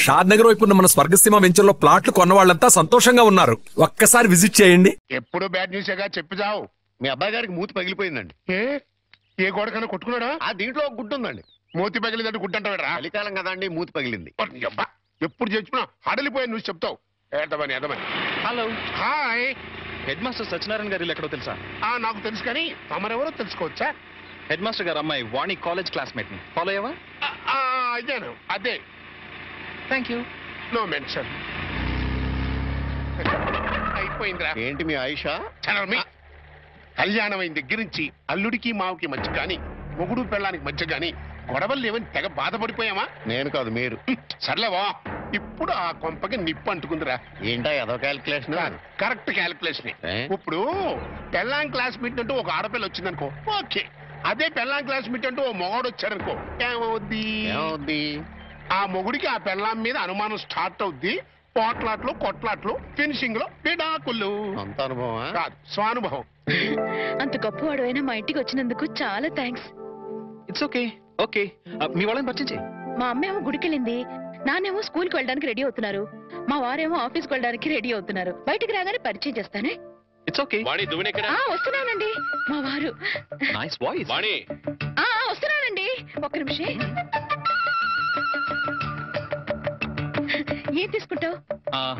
షాద్ నగర్ వైపు ఉన్న మన స్వర్గసీమ వెంచర్ లో ప్లాట్లు కొన్న వాళ్ళంతా సంతోషంగా ఉన్నారు. ఒక్కసారి విజిట్ చేయండి. ఎప్పుడు బ్యాడ్ న్యూసేగా చెప్పి చావు. మీ అబ్బాయి గారికి మూతి పగిలిపోయిందండి. ఏ గోడకన్నా కొట్టుకున్నాడా? ఆ దీంట్లో ఒక గుడ్డు ఉందండి. మూతి పగిలిందంటే గుడ్డంటారా? చలికాలం కదా అండి, మూతి పగిలింది. ఎప్పుడు చచ్చినా హడలిపోయా నువ్వు చెప్తావు. ఏదమని hello, hi. Head master Satyanarayana garu ఎక్కడో తెలుసా? నాకు తెలుసు కానీ తమరెవరో తెలుసుకోవచ్చా? హెడ్ మాస్టర్ గారు అమ్మాయి వాణి కాలేజ్ క్లాస్మేట్ ని ఫాలో అయ్యావా? అయ్యాను. అదే. Thank you. No mention. అయిపోయిందిరా. ఏంటి మీ ఆయిషా? కళ్యాణం అయిన దగ్గర నుంచి అల్లుడికి మావుకి మధ్య కానీ మొగుడు పెళ్ళానికి మధ్య కానీ గొడవలు లేవని తెగ బాధపడిపోయామా? నేను కాదు, మీరు. సర్లేవా, ఇప్పుడు ఆ కొంపకి నిప్పు అంటుకుందిరా. ఏంటా ఏదో క్యాల్కులేషన్? Correct calculation. ఇప్పుడు పెళ్ళాం క్లాస్ మీట్ అంటూ ఒక ఆడపిల్ల వచ్చిందనుకో, ఓకే. అదే పెళ్ళాం క్లాస్ మీట్ అంటూ ఓ మొగాడు వచ్చాడనుకో, ఏమవుద్ది? ఆ మొగుడికి ఆ పెళ్ళాం మీద అనుమానం స్టార్ట్ అవుద్ది. పోట్లాట్లు, కొట్లాట్లు, ఫినిషింగ్ లో విడాకులు. అంత అనుభవం కాదు, స్వానుభవం. అంత గొప్పవాడు అయినా మా ఇంటికి వచ్చినందుకు చాలా థ్యాంక్స్. It's okay. ఓకే, మీ వాళ్ళని పరిచయం చేయి. మా అమ్మేమో గుడికెళ్ళింది, నాన్నేమో స్కూల్ కి వెళ్ళడానికి రెడీ అవుతున్నారు, మా వారేమో ఆఫీస్కి వెళ్ళడానికి రెడీ అవుతున్నారు. బయటికి రాగానే పరిచయం చేస్తానే. It's okay. వస్తున్నానండి. మా వారు. Nice voice. వస్తున్నానండి, ఒక్క నిమిషం. ఏం తీసుకుంటావు?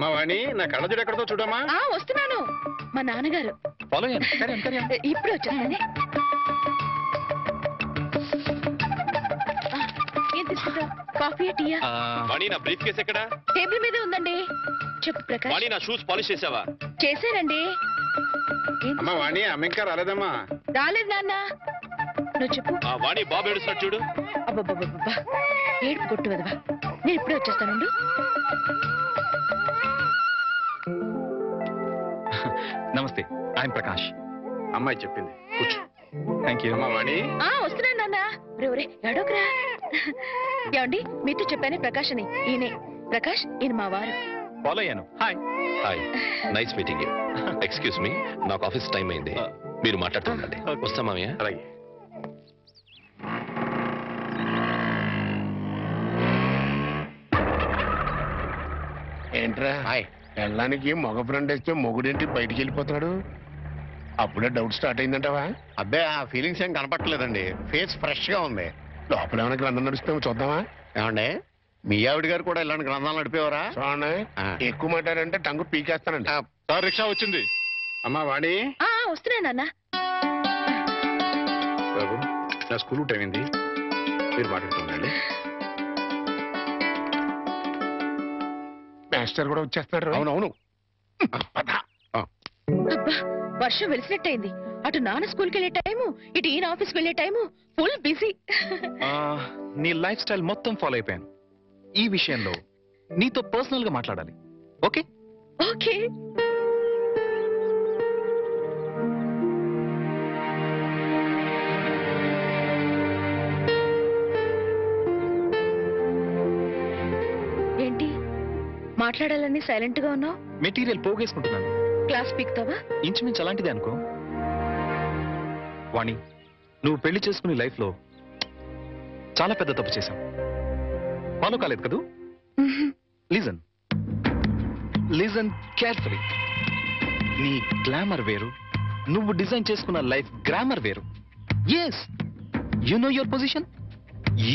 మా వాణి, నా కళ్ళజోడు ఎక్కడతో చూడమ్మా. వస్తున్నాను. మా నాన్నగారు. ఫాలో అయ్యాను. ఇప్పుడు వచ్చేస్తానే. ఏం తీసుకుంటావు? కాఫీ, టీయా? వాణి, నా బ్రీఫ్ కేస్ ఎక్కడ? టేబుల్ మీదే ఉందండి. చెప్పు ప్రకాష్. వాణి, నా షూస్ పాలిష్ చేసావా? చేశానండి. అమ్మా వాణి, అమ్మ ఇంకా రాలేదమ్మా. రాలేదు నాన్న. నువ్వు చెప్పు. వాణి, బాబు ఏడుస్తాడు చూడు. అబ్బబ్బబ్బబ్బా, ఏడుపు కొట్టు వదవా. నేను ఇప్పుడే వచ్చేస్తానండి. నమస్తే, ఐఎమ్ ప్రకాష్. అమ్మాయి చెప్పింది, కూర్చో. Thank you. అమ్మా వాణి. వస్తున్నాను నాన్న. రే ఎడోకరా. ఏమండి, మీతో చెప్పానే ప్రకాష్ అని. ఈయనే ప్రకాష్, ఈయన మా వారు. ఫాలో అయ్యాను. Hi. Hi, nice meeting you. Excuse me, నాకు ఆఫీస్ టైం అయింది, మీరు మాట్లాడుతుండండి. వస్తా మామయ్య. అలాగే. ఏంట్రా? హాయ్. పెళ్ళానికి మగ ఫ్రెండ్ వేస్తే మొగుడేంటి బయటికి వెళ్ళిపోతున్నాడు? అప్పుడే డౌట్ స్టార్ట్ అయిందంటావా? అబ్బే, ఆ ఫీలింగ్స్ ఏం కనపట్టలేదండి. ఫేస్ ఫ్రెష్ గా ఉంది. లోపల ఏమైనా గ్రంథం నడుస్తామో చూద్దామా? ఏమండే, మీ ఆవిడ గారు కూడా ఇలాంటి గ్రంథాలు నడిపేవారా? చూడండి, ఎక్కువ మాట్లాడంటే టంగు పీకేస్తానండి. రిక్షా వచ్చింది. అమ్మా వాణి. వస్తున్నా నాన్న. బాబు, నా స్కూల్ టైం అయింది, మీరు మాట్లాడుతుండండి. మాస్టర్ కూడా వచ్చేస్తున్నాడు. అవునవును. అబ్బా, వర్షం వెలిసినట్టయింది. అటు నాన్న స్కూల్కి వెళ్ళే టైము, ఇటు ఈయన ఆఫీస్కి వెళ్ళే టైము. Full busy. నీ లైఫ్ స్టైల్ మొత్తం ఫాలో అయిపోయాను. ఈ విషయంలో నీతో పర్సనల్ గా మాట్లాడాలి. ఓకే? ఓకే. ఏంటి మాట్లాడాలని సైలెంట్ గా ఉన్నావు? మెటీరియల్ పోగేసుకుంటున్నాను. క్లాస్ పీక్తావా? ఇంచుమించు అలాంటిదే అనుకో. వాణి, నువ్వు పెళ్లి చేసుకునే లైఫ్ లో చాలా పెద్ద తప్పు చేశావు. ఫాలో కాలేదు కదూ? Listen listen carefully. నీ గ్లామర్ వేరు, నువ్వు డిజైన్ చేసుకున్న లైఫ్ గ్రామర్ వేరు. Yes, you know your position.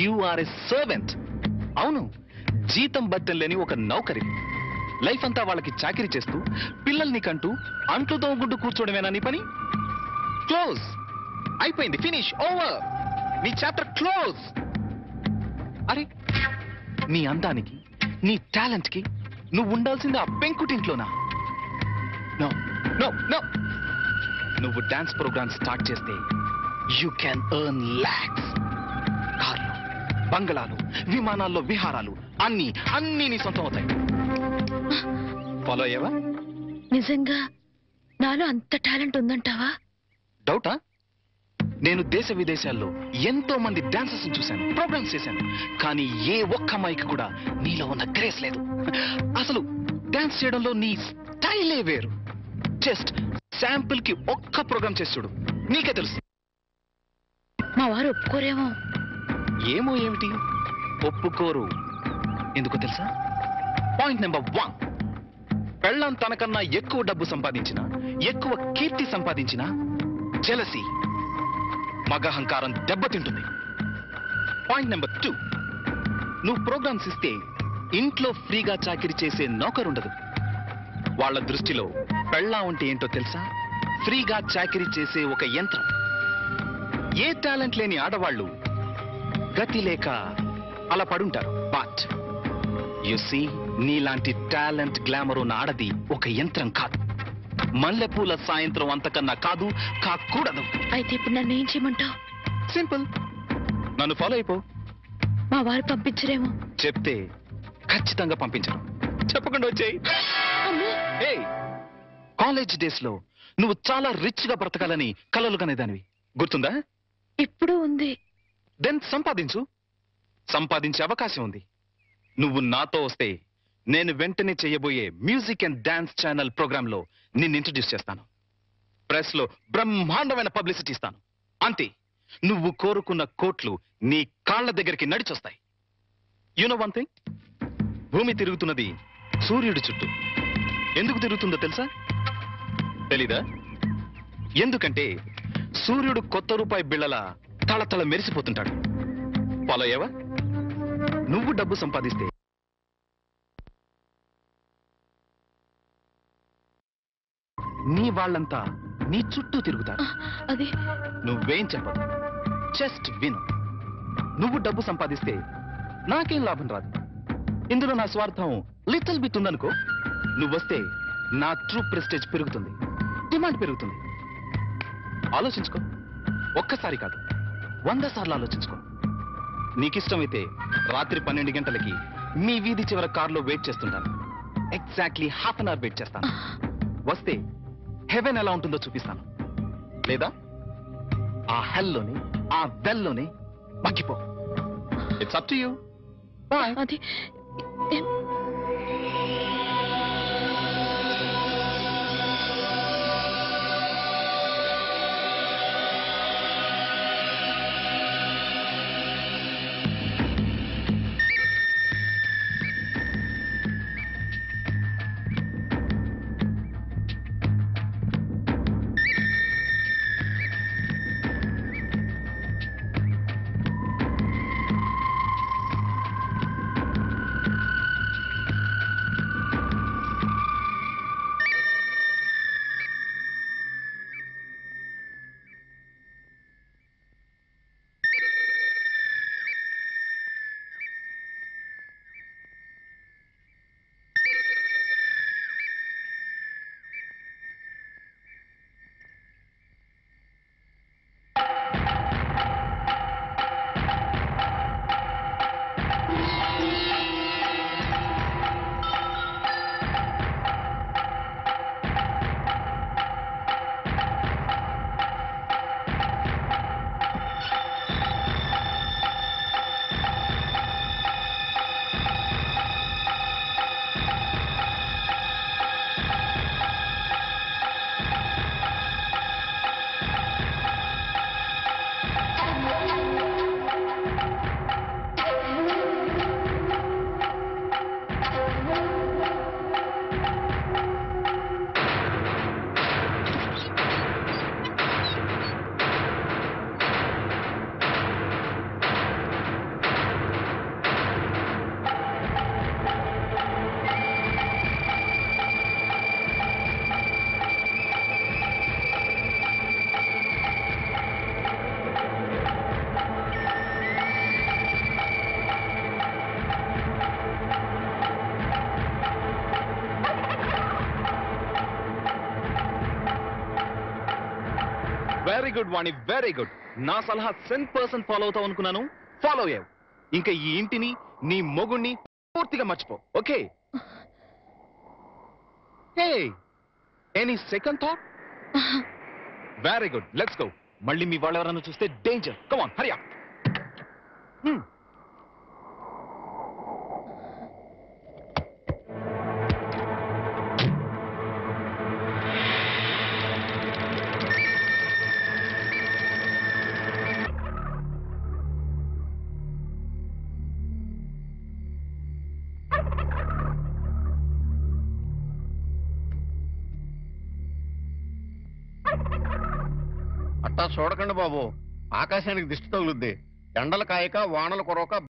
You are a servant. అవును, జీతం బట్టం లేని ఒక నౌకరి. లైఫ్ అంతా వాళ్ళకి చాకిరీ చేస్తూ పిల్లల్ని కంటూ అంట్లు తోగుంటూ కూర్చోవడమేనా నీ పని? క్లోజ్. అయిపోయింది. ఫినిష్. ఓవర్. నీ చాప్టర్ క్లోజ్. అరే, నీ అందానికి, నీ టాలెంట్ కి నువ్వు ఉండాల్సింది ఆ పెంకుటింట్లోనా? No no no. నువ్వు డాన్స్ ప్రోగ్రామ్ స్టార్ట్ చేస్తే యూ క్యాన్ ఎర్న్ లాక్స్. కార్లు, బంగళాలు, విమానాల్లో విహారాలు, అన్ని అన్ని నీ సొంతం అవుతాయి. ఫాలో అయ్యావా? నిజంగా నాలో అంత టాలెంట్ ఉందంటావా? డౌటా? నేను దేశ విదేశాల్లో ఎంతో మంది డాన్సర్స్ చూశాను, ప్రోగ్రామ్స్ చేశాను, కానీ ఏ ఒక్క అమ్మాయికి కూడా నీలో ఉన్న గ్రేస్ లేదు. అసలు డాన్స్ చేయడంలో నీ స్టైలే వేరు. జస్ట్ శాంపుల్ కి ఒక్క ప్రోగ్రామ్ చేసి చూడు, నీకే తెలుసు. మా వారు ఒప్పుకోరేమో. ఏమో ఏమిటి, ఒప్పుకోరు. ఎందుకో తెలుసా? పాయింట్ నెంబర్ 1, పెళ్ళాం తనకన్నా ఎక్కువ డబ్బు సంపాదించిన, ఎక్కువ కీర్తి సంపాదించిన జెలసీ, మగహంకారం దెబ్బతింటుంది. పాయింట్ నెంబర్ 2, నువ్వు ప్రోగ్రామ్స్ ఇస్తే ఇంట్లో ఫ్రీగా చాకిరి చేసే నౌకరుండదు. వాళ్ళ దృష్టిలో పెళ్ళాం అంటే ఏంటో తెలుసా? ఫ్రీగా చాకిరి చేసే ఒక యంత్రం. ఏ టాలెంట్ లేని ఆడవాళ్ళు గతి లేక అలా పడుంటారు. బట్ యు సీ, నీలాంటి టాలెంట్ గ్లామర్ ఉన్న ఆడది ఒక యంత్రం కాదు. మల్లెపూల సాయంత్రం అంతకన్నా కాదు, కాకూడదు. అయితే ఇప్పుడు నన్ను ఏం చేయమంటావు? సింపుల్, నన్ను ఫాలో అయిపో. మా వారు పంపించరేమో. చెప్తే ఖచ్చితంగా పంపించరు. చెప్పకుండా వచ్చేయి. కాలేజ్ డేస్ లో నువ్వు చాలా రిచ్ గా బ్రతకాలని కలలు కనేదానివి, గుర్తుందా? ఇప్పుడు ఉంది. దెన్ సంపాదించు. సంపాదించే అవకాశం ఉంది. నువ్వు నాతో వస్తే నేను వెంటనే చేయబోయే music and dance channel programme లో నిన్ను ఇంట్రడ్యూస్ చేస్తాను. ప్రెస్ లో బ్రహ్మాండమైన పబ్లిసిటీ ఇస్తాను. అంతే, నువ్వు కోరుకున్న కోట్లు నీ కాళ్ల దగ్గరికి నడిచొస్తాయి. యు నో వన్ థింగ్, భూమి తిరుగుతున్నది సూర్యుడి చుట్టూ. ఎందుకు తిరుగుతుందో తెలుసా? తెలీదా? ఎందుకంటే సూర్యుడు కొత్త రూపాయి బిళ్ళల తళతళ మెరిసిపోతుంటాడు. ఫాలో అయ్యావా? నువ్వు డబ్బు సంపాదిస్తే నీ వాళ్ళంతా నీ చుట్టూ తిరుగుతారు. అది నువ్వేం చెప్పదు, జస్ట్ విను. నువ్వు డబ్బు సంపాదిస్తే నాకేం లాభం రాదు. ఇందులో నా స్వార్థం లిటిల్ బిట్ ఉందనుకో. నువ్వొస్తే నా ట్రూ ప్రెస్టేజ్ పెరుగుతుంది, డిమాండ్ పెరుగుతుంది. ఆలోచించుకో. ఒక్కసారి కాదు, 100 సార్లు ఆలోచించుకో. నీకిష్టమైతే రాత్రి 12 గంటలకి మీ వీధి చివర కారులో వెయిట్ చేస్తుంటాను. Exactly half an hour wait చేస్తాను. వస్తే హెవెన్ ఎలా ఉంటుందో చూపిస్తాను. లేదా ఆ హెల్లోనే, ఆ వెల్లోనే మగ్గిపో. It's up to you. Bye. అది very good Vani, very good. నా సలహా 100% ఫాలో అవుతావు అనుకున్నాను. ఫాలో అయ్యావు. ఇంకా ఈ ఇంటిని, నీ మొగుణ్ణి పూర్తిగా మర్చిపో. Okay? Hey, any second thought? Very good, let's go. మళ్ళీ మీ వాళ్ళు ఎవరైనా చూస్తే danger. Come on, Hari up. అట్టా చూడకండి బాబు, ఆకాశానికి దిష్టి తగులుద్ది. ఎండలు కాయక వానలు కురవక